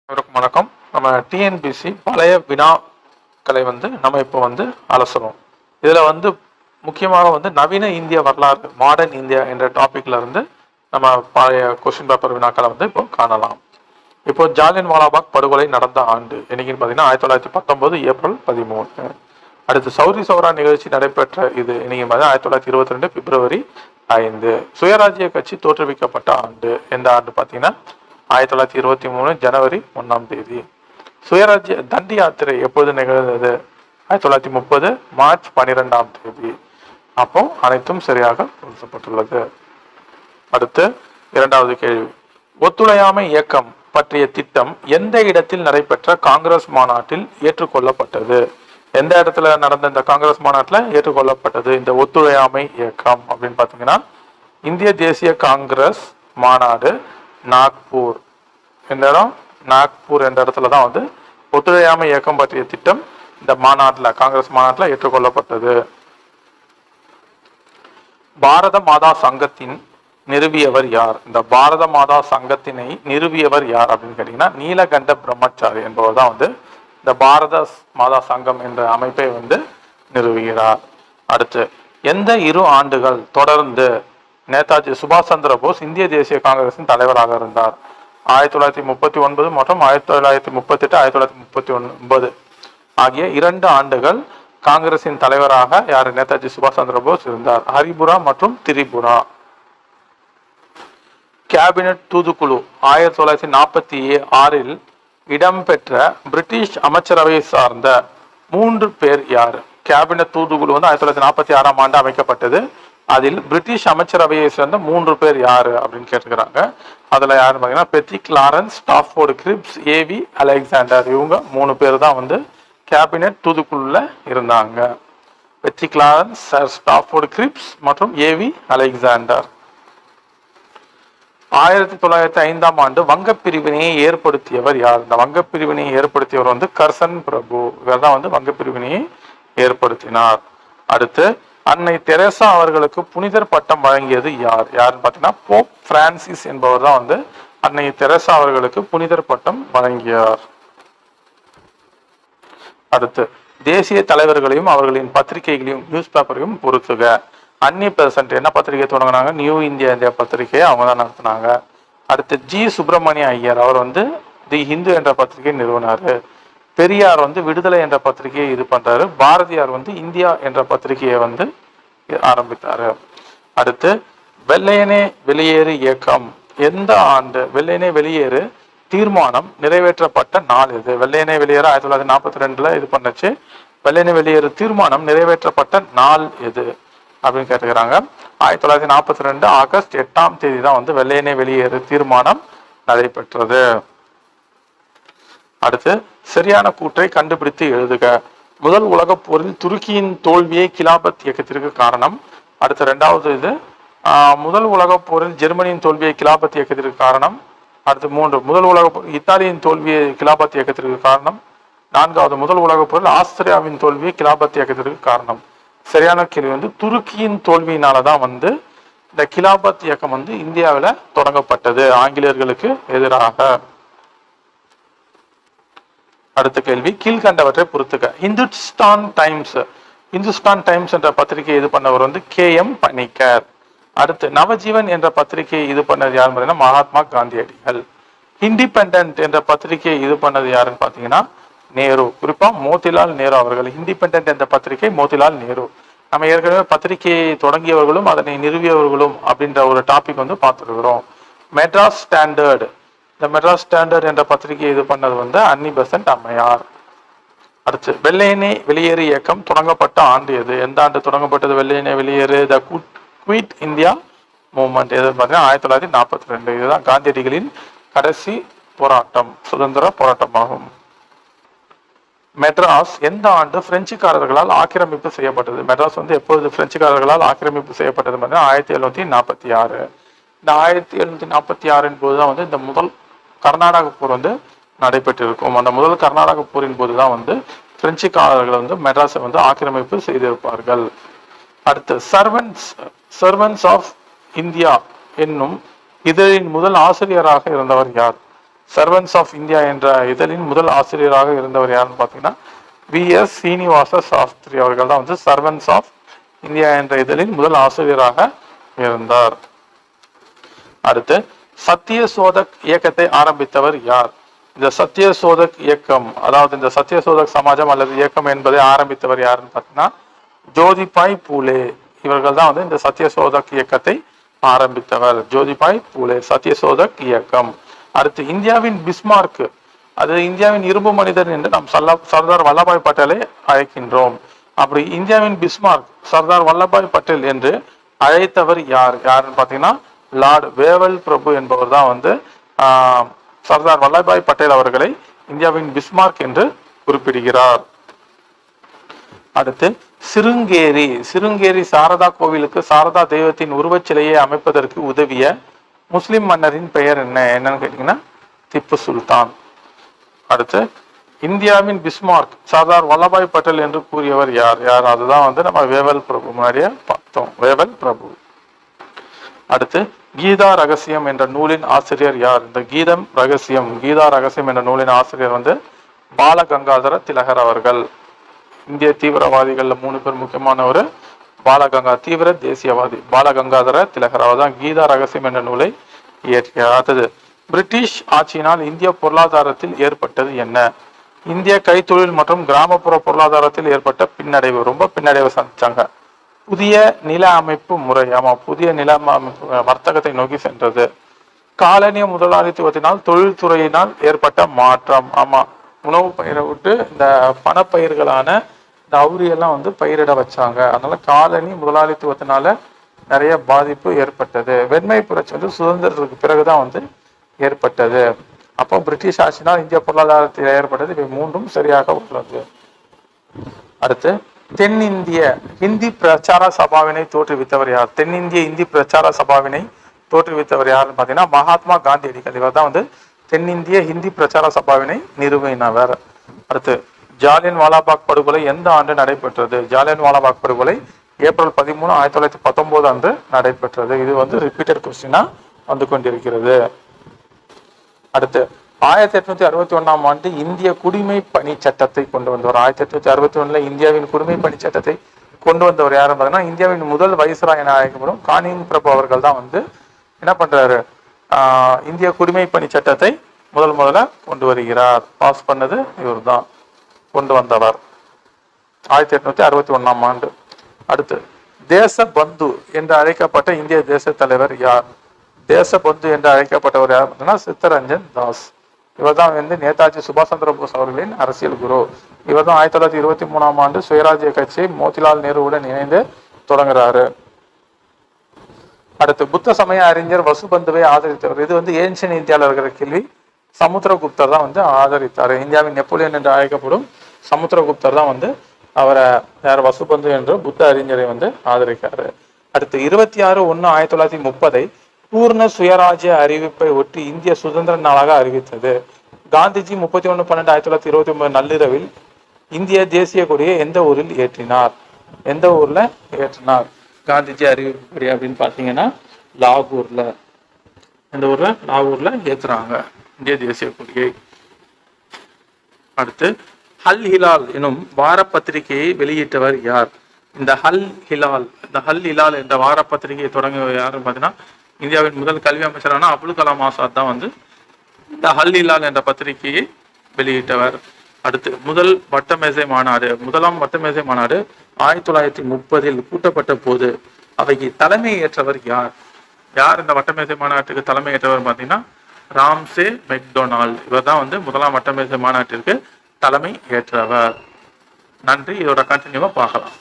அனைவருக்கும் வணக்கம். நம்ம டிஎன்பிசி பழைய வினாக்களை நம்ம இப்போ அலசுறோம். இதில் முக்கியமாக நவீன இந்திய வரலாறு, மாடர்ன் இந்தியா என்ற டாபிக்ல இருந்து நம்ம பழைய கொஸ்டின் பேப்பர் வினாக்களை இப்போ காணலாம். இப்போ ஜாலியன் வாலாபாக் படுகொலை நடந்த ஆண்டு என்னைக்குன்னு பார்த்தீங்கன்னா 1919 ஏப்ரல் 13. அடுத்து சௌரி சௌரா நிகழ்ச்சி நடைபெற்ற இது இன்னைக்கு 1922 பிப்ரவரி 5. சுயராஜ்ய கட்சி தோற்றுவிக்கப்பட்ட ஆண்டு எந்த ஆண்டு பார்த்தீங்கன்னா 1923 ஜனவரி 1. சுயராஜ்ய தண்டி யாத்திரை எப்போது நிகழ்ந்தது? 1930 மார்ச் 12. அப்போ அனைத்தும் சரியாக பொருத்தப்பட்டுள்ளது. அடுத்து இரண்டாவது கேள்வி, ஒத்துழையாமை இயக்கம் பற்றிய திட்டம் எந்த இடத்தில் நடைபெற்ற காங்கிரஸ் மாநாட்டில் ஏற்றுக்கொள்ளப்பட்டது? எந்த இடத்துல நடந்த இந்த காங்கிரஸ் மாநாட்டில் ஏற்றுக்கொள்ளப்பட்டது இந்த ஒத்துழையாமை இயக்கம் அப்படின்னு பார்த்தீங்கன்னா இந்திய தேசிய காங்கிரஸ் மாநாடு நாக்பூர். இந்த இடம் நாக்பூர் என்ற இடத்துல தான் ஒத்துழையாமை இயக்கம் பற்றிய திட்டம் இந்த மாநாட்டில், காங்கிரஸ் மாநாட்டில் ஏற்றுக்கொள்ளப்பட்டது. பாரத மாதா சங்கத்தின் நிறுவியவர் யார்? இந்த பாரத மாதா சங்கத்தினை நிறுவியவர் யார் அப்படின்னு கேட்டீங்கன்னா நீலகண்ட பிரம்மச்சாரி என்பவர் தான் இந்த பாரத மாதா சங்கம் என்ற அமைப்பை நிறுவுகிறார். அடுத்து, எந்த 2 ஆண்டுகள் தொடர்ந்து நேதாஜி சுபாஷ் சந்திர போஸ் இந்திய தேசிய காங்கிரசின் தலைவராக இருந்தார்? 1939 மற்றும் 1938 1939 ஆகிய 2 ஆண்டுகள் காங்கிரசின் தலைவராக யார் நேதாஜி சுபாஷ் சந்திர போஸ் இருந்தார். ஹரிபுரா மற்றும் திரிபுரா. கேபினட் தூதுக்குழு 1946 இடம்பெற்ற பிரிட்டிஷ் அமைச்சரவையை சார்ந்த 3 பேர் யார்? கேபினட் தூதுக்குழு 1946 ஆண்டு அமைக்கப்பட்டது. அதில் பிரிட்டிஷ் அமைச்சரவையை சேர்ந்த 3 பேர் யாரு அப்படின்னு கேட்டுக்கிறாங்க. அதுல யாரு பாத்தீங்கன்னா Pethick Lawrence, Stafford grips, AV Alexander. இவங்க 3 பேர் தான் கேபினட் தூதுக்குழுல இருந்தாங்க. பெத்திக் லாரன்ஸ், ஸ்டாஃபோர்டு கிரிப்ஸ் மற்றும் ஏவி அலெக்சாண்டர். 1905 ஆண்டு வங்க பிரிவினையை ஏற்படுத்தியவர் யார்? இந்த வங்க பிரிவினையை ஏற்படுத்தியவர் கர்சன் பிரபு. இவர் தான் வங்க பிரிவினையை ஏற்படுத்தினார். அடுத்து, அன்னை தெரேசா அவர்களுக்கு புனிதர் பட்டம் வழங்கியது யார்? யாருன்னு பார்த்தீங்கன்னா போப் பிரான்சிஸ் என்பவர் தான் அன்னை தெரேசா அவர்களுக்கு புனிதர் பட்டம் வழங்கியார். அடுத்து, தேசிய தலைவர்களையும் அவர்களின் பத்திரிகைகளையும் நியூஸ் பேப்பரையும் பொறுத்துக. அன்னி பெசன்ட் என்ன பத்திரிகை தொடங்கினாங்க? நியூ இந்தியா பத்திரிகையை அவங்க தான் நடத்தினாங்க. அடுத்து, ஜி சுப்பிரமணிய ஐயர் அவர் தி ஹிந்து என்ற பத்திரிகை நிறுவனாரு. பெரியார் விடுதலை என்ற பத்திரிகையை இது பண்றாரு. பாரதியார் இந்தியா என்ற பத்திரிகையை ஆரம்பித்தாரு. அடுத்து, வெள்ளையனே வெளியேறு இயக்கம் எந்த ஆண்டு? வெள்ளையனே வெளியேறு தீர்மானம் நிறைவேற்றப்பட்ட நாள் இது. வெள்ளையனே வெளியேற 1942 இது பண்ணுச்சு. வெள்ளையனே வெளியேறு தீர்மானம் நிறைவேற்றப்பட்ட நாள் எது அப்படின்னு கேட்டுக்கிறாங்க. 1942 ஆகஸ்ட் 8 தான் வெள்ளையனே வெளியேறு தீர்மானம் நடைபெற்றது. அடுத்து, சரியான கூற்றை கண்டுபிடித்து எழுதுக. முதல் உலகப் போரில் துருக்கியின் தோல்வியை கிலாபத் இயக்கத்திற்கு காரணம். அடுத்து, 2வது இது முதல் உலகப் போரில் ஜெர்மனியின் தோல்வியை கிலாபத் இயக்கத்திற்கு காரணம். அடுத்து 3 முதல் உலகப் போர் இத்தாலியின் தோல்வியை கிலாபத் இயக்கத்திற்கு காரணம். 4வது முதல் உலகப் போரில் ஆஸ்திரியாவின் தோல்வியை கிலாபத் இயக்கத்திற்கு காரணம். சரியான கேள்வி துருக்கியின் தோல்வியினாலதான் இந்த கிலாபத் இயக்கம் இந்தியாவில் தொடங்கப்பட்டது ஆங்கிலேயர்களுக்கு எதிராக. அடுத்த கேள்வி, கீழ்கண்டவற்றை பொறுத்துக்க. இந்துஸ்தான் டைம்ஸ் என்ற பத்திரிகை இது பண்ணவர் KM பணிக்கர். அடுத்து, நவஜீவன் என்ற பத்திரிகை இது பண்ணது யாருன்னு பார்த்தீங்கன்னா மகாத்மா காந்தியடிகள். இண்டிபெண்டன்ட் என்ற பத்திரிகை இது பண்ணது யாருன்னு பார்த்தீங்கன்னா நேரு, குறிப்பா மோதிலால் நேரு அவர்கள். இண்டிபெண்டன்ட் என்ற பத்திரிகை மோதிலால் நேரு. நம்ம ஏற்கனவே பத்திரிகையை தொடங்கியவர்களும் அதனை நிறுவியவர்களும் அப்படின்ற ஒரு டாபிக் பார்த்துருக்கிறோம். மெட்ராஸ் ஸ்டாண்டர்ட், இந்த மெட்ராஸ் ஸ்டாண்டர்ட் என்ற பத்திரிகை இது பண்ணது அன்னி பெசன்ட் அம்மையார். அடுத்து, வெள்ளையனே வெளியேறு இயக்கம் தொடங்கப்பட்ட ஆண்டு எது? எந்த ஆண்டு தொடங்கப்பட்டது வெள்ளையனே வெளியேறு? த குவிட் இந்தியா மூவ்மெண்ட் எது பார்த்தீங்கன்னா 1942. இதுதான் காந்தியடிகளின் கடைசி போராட்டம், சுதந்திர போராட்டமாகும். மெட்ராஸ் எந்த ஆண்டு பிரெஞ்சுக்காரர்களால் ஆக்கிரமிப்பு செய்யப்பட்டது? மெட்ராஸ் எப்பொழுது பிரெஞ்சுக்காரர்களால் ஆக்கிரமிப்பு செய்யப்பட்டது பார்த்தீங்கன்னா 1746. இந்த 1746 போதுதான் இந்த முதல் கர்நாடக போர் நடைபெற்றிருக்கும். அந்த முதல் கர்நாடக போரின் போதுதான் பிரெஞ்சுக்காரர்கள் மெட்ராஸை ஆக்கிரமிப்பு செய்திருப்பார்கள். அடுத்து, சர்வன்ஸ் ஆஃப் இந்தியா என்னும் இதழின் முதல் ஆசிரியராக இருந்தவர் யார்? சர்வன்ஸ் ஆஃப் இந்தியா என்ற இதழின் முதல் ஆசிரியராக இருந்தவர் யாருன்னு பார்த்தீங்கன்னா வி.எஸ். சீனிவாச சாஸ்திரி அவர்கள் தான் வந்து சர்வன்ஸ் ஆஃப் இந்தியா என்ற இதழின் முதல் ஆசிரியராக இருந்தார். அடுத்து சத்திய சோதக் இயக்கத்தை ஆரம்பித்தவர் யார்? இந்த சத்திய சோதக் இயக்கம், அதாவது இந்த சத்திய சோதக் சமாஜம் அல்லது இயக்கம் என்பதை ஆரம்பித்தவர் யாருன்னு பார்த்தீங்கன்னா ஜோதிபாய் பூலே. இவர்கள் தான் வந்து இந்த சத்திய சோதக் இயக்கத்தை ஆரம்பித்தவர். ஜோதிபாய் பூலே, சத்திய சோதக் இயக்கம். அடுத்து இந்தியாவின் பிஸ்மார்க், அது இந்தியாவின் இரும்பு மனிதர் என்று நாம் சர்தார் வல்லபாய் பட்டேலை அழைக்கின்றோம். அப்படி இந்தியாவின் பிஸ்மார்க் சர்தார் வல்லபாய் பட்டேல் என்று அழைத்தவர் யாருன்னு பார்த்தீங்கன்னா லார்ட் வேவல் பிரபு என்பவர் தான் வந்து சர்தார் வல்லபாய் பட்டேல் அவர்களை இந்தியாவின் பிஸ்மார்க் என்று குறிப்பிடுகிறார். அடுத்து சிருங்கேரி சாரதா கோவிலுக்கு சாரதா தெய்வத்தின் உருவச்சிலையை அமைப்பதற்கு உதவிய முஸ்லிம் மன்னரின் பெயர் என்னன்னு கேட்டீங்கன்னா திப்பு சுல்தான். அடுத்து இந்தியாவின் பிஸ்மார்க் சர்தார் வல்லபாய் பட்டேல் என்று கூறியவர் யார்? அதுதான் வந்து நம்ம வேவல் பிரபு, முன்னாடியே பார்த்தோம், வேவல் பிரபு. அடுத்து கீதா ரகசியம் என்ற நூலின் ஆசிரியர் யார்? இந்த கீதா ரகசியம் என்ற நூலின் ஆசிரியர் வந்து பாலகங்காதர திலகர் அவர்கள். இந்திய தீவிரவாதிகள்ல 3 பேர் முக்கியமான ஒரு தீவிர தேசியவாதி பாலகங்காதர திலகர் அவர் தான் கீதா ரகசியம் என்ற நூலை இயற்றினார். அடுத்தது பிரிட்டிஷ் ஆட்சியினால் இந்திய பொருளாதாரத்தில் ஏற்பட்டது என்ன? இந்திய கைத்தொழில் மற்றும் கிராமப்புற பொருளாதாரத்தில் ஏற்பட்ட பின்னடைவு, ரொம்ப பின்னடைவு சந்திச்சாங்க. புதிய நில அமைப்பு முறை, புதிய நில அமைப்பு வர்த்தகத்தை நோக்கி சென்றது. காலனிய முதலாளித்துவத்தினால் தொழில்துறையினால் ஏற்பட்ட மாற்றம், உணவு பயிரை விட்டு இந்த பணப்பயிர்களான இந்த அவுரியெல்லாம் வந்து பயிரிட வச்சாங்க. அதனால காலனி முதலாளித்துவத்தினால நிறைய பாதிப்பு ஏற்பட்டது. வெண்மை புரட்சி வந்து சுதந்திரத்துக்கு பிறகுதான் வந்து ஏற்பட்டது. அப்போ பிரிட்டிஷ் ஆட்சினால் இந்திய பொருளாதாரத்தில் ஏற்பட்டது. இவை 3ம் சரியாக உள்ளது. அடுத்து தென்னிந்திய இந்தி பிரச்சார சபாவினை தோற்றுவித்தவர் யார்? தென்னிந்திய இந்தி பிரச்சார சபாவினை தோற்றுவித்தவர் யாருன்னு பார்த்தீங்கன்னா மகாத்மா காந்தியடிகள். இவர் தான் வந்து தென்னிந்திய ஹிந்தி பிரச்சார சபாவினை நிறுவினவர். அடுத்து ஜாலியன் வாலாபாக் படுகொலை எந்த ஆண்டு நடைபெற்றது? ஜாலியன் வாலாபாக் படுகொலை ஏப்ரல் 13, 1919 அன்று நடைபெற்றது. இது வந்து ரிப்பீட்டட் கொஸ்டினா வந்து கொண்டிருக்கிறது. அடுத்து 1861 ஆண்டு இந்திய குடிமை பணி சட்டத்தை கொண்டு வந்தவர். 1861 இந்தியாவின் குடிமை பணி சட்டத்தை கொண்டு வந்தவர் யாருன்னு பார்த்தீங்கன்னா இந்தியாவின் முதல் வைஸ்ராய் என அழைக்கப்படும் கானிங் பிரபு அவர்கள் தான் வந்து என்ன பண்றாரு, இந்திய குடிமை பணி சட்டத்தை முதல்ல கொண்டு வருகிறார். பாஸ் பண்ணது இவர் தான், கொண்டு வந்தவர் 1861 ஆண்டு. அடுத்து தேச பந்து என்று அழைக்கப்பட்ட இந்திய தேச தலைவர் யார்? தேச பந்து என்று அழைக்கப்பட்டவர் யார் பார்த்தீங்கன்னா சித்தரஞ்சன் தாஸ். இவர் தான் வந்து நேதாஜி சுபாஷ் சந்திர போஸ் அவர்களின் அரசியல் குரு. இவர் தான் 1923 ஆண்டு சுயராஜ்ய கட்சியை மோதிலால் நேருவுடன் இணைந்து தொடங்குறாரு. அடுத்து புத்த சமய அறிஞர் வசுபந்துவை ஆதரித்தவர். இது வந்து ஏன்ஷியன் இந்தியாவில் இருக்கிற கேள்வி. சமுத்திரகுப்தர் தான் வந்து ஆதரித்தார். இந்தியாவின் நெப்போலியன் என்று அழைக்கப்படும் சமுத்திரகுப்தர் தான் வந்து அவரை வசுபந்து என்ற புத்த அறிஞரை வந்து ஆதரிக்கிறாரு. அடுத்து 26/1/1930 பூர்ண சுயராஜ்ய அறிவிப்பை ஒட்டி இந்திய சுதந்திர நாளாக அறிவித்தது. காந்திஜி 31/12/1929 நள்ளிரவில் இந்திய தேசிய கொடியை எந்த ஊரில் ஏற்றினார்? எந்த ஊர்ல ஏற்றினார் காந்திஜி அறிவிப்படி அப்படின்னு பாத்தீங்கன்னா லாகூர்ல. எந்த ஊர்ல? லாகூர்ல ஏத்துறாங்க இந்திய தேசிய கொடியை. அடுத்து ஹல் ஹிலால் எனும் வார பத்திரிகையை வெளியிட்டவர் யார்? இந்த ஹல் ஹிலால் என்ற வார பத்திரிகையை தொடங்கியவர் யாருன்னு பாத்தீங்கன்னா இந்தியாவின் முதல் கல்வி அமைச்சரான அபுல் கலாம் ஆசாத் தான் வந்து இந்த ஹல் ஹிலால் என்ற பத்திரிகையை வெளியிட்டவர். அடுத்து முதலாம் வட்டமேசை மாநாடு 1930 கூட்டப்பட்ட போது அவைக்கு தலைமை ஏற்றவர் யார்? இந்த வட்டமேசை மாநாட்டுக்கு தலைமை ஏற்றவர் பார்த்தீங்கன்னா ராம்சே மெக்டொனால்ட். இவர் தான் வந்து முதலாம் வட்டமேசை மாநாட்டிற்கு தலைமை ஏற்றவர். நன்றி. இதோட கண்டினியூவா பார்க்கலாம்.